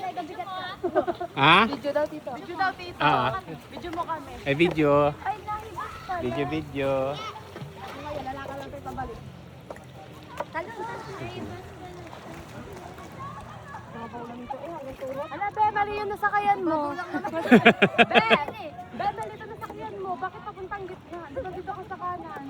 Ha? Video daw, tito. Video daw, tito. Video mo kami. Ay, video. Ay, nahibas pala. Video. Ngayon, lalaka lang tayo pabalik. Ano, be, mali yung nasakayan mo. Be, mali ito nasakayan mo. Bakit papuntang gitna? Diba dito ka sa kanan?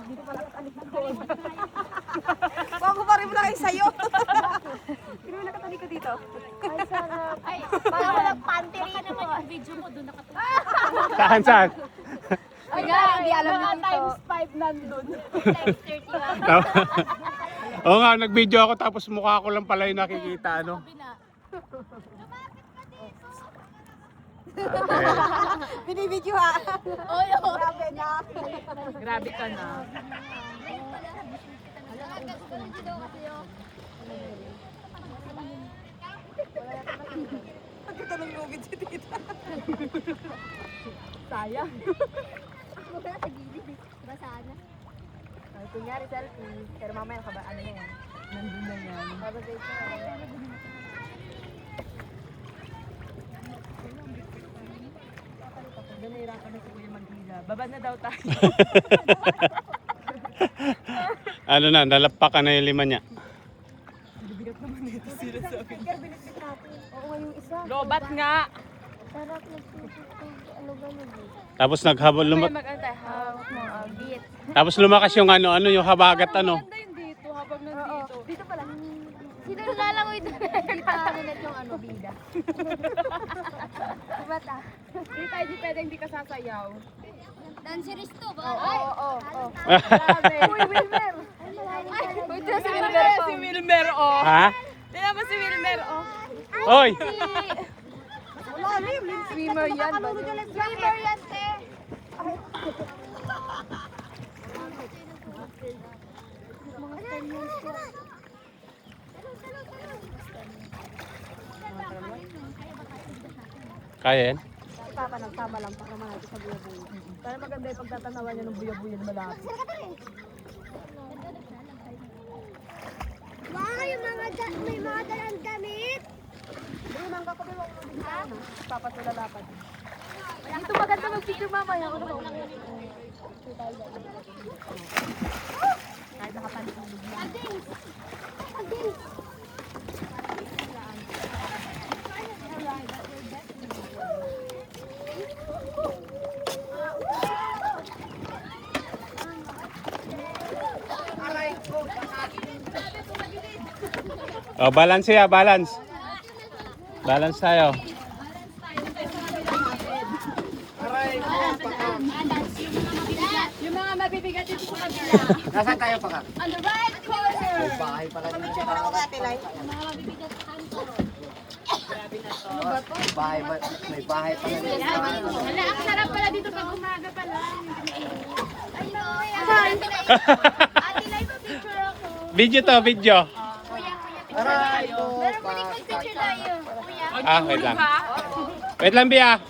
Dito pala katalit na ko. Bago pa rin mo na kayo sa'yo. Pero nakatalit ka dito. Ay, sarap. Ay, parang walang pantry naman yung video mo. Doon nakatalit. Saan? Ay, hindi alam nyo dito. Times 5 nandun. Times 30 Oo nga, nag-video ako tapos mukha ko lang pala yung nakikita, ano? Binibidyo ha. Oy, Grabe na. grabe ka na. Pagkatanong lugid si tita. Sayang. Wala sa gilid. Basaan na. Kunyari selfie, pero mamaya ano na yan. Nandun na yan. Babagay ko. Ganahirapan na si Kuya Maghila. Baba na daw tayo. Ano na, nalapak na yung lima niya. Bigat naman ito sila sa akin. Oo nga yung isa. Lobat nga! Sarap nagtututog. Ano ganun eh. Tapos naghabol, Kaya mag-antay. Hawak mo ang beat. tapos lumakas yung ano, yung habagat, ano. Maganda yun dito habang nandito. Dito pala. Sino lalangoy doon? Kita ulit yung ano, bida. Diba ta? Hindi tayo di pwede hindi ka sasayaw. Danceries to ba? Oo. Grabe. Uy, Wilmer. Uy, ito si Wilmer. Si Wilmer, oh. Ha? Tingnan mo si Wilmer, oh. Oy! Wala, Lim. Swimmer yan. Swimmer yan, te. Mga 10 years ko. Kaya yan? Papa, nagsama lang para mahati sa buya-buya. Para maganda yung pagtatanawan niya ng buya-buya na malapit. Wow, yung may mga dalang damit. Doon ang kakabi mo. Papa, tulalapan. Dito maganda mag-picture mamaya. Ako naman. Kahit nakapantulog lang. Oh, balance ya, balance. Balance tayo. Yung mga mabibigat dito sa kabila. Nasaan tayo pa ka? On the right corner. Bahay pala dito. Mga mabibigat kanto. Bahay ba? May bahay pala dito. Wala, ang sarap pala dito pag umaga pala. Ay, no, yan. Ate, live a picture ako. Video to, video. Kuya. Aray ko. Meron mo din picture tayo. Kuya. Ah, wait lang. Wait lang, Bia.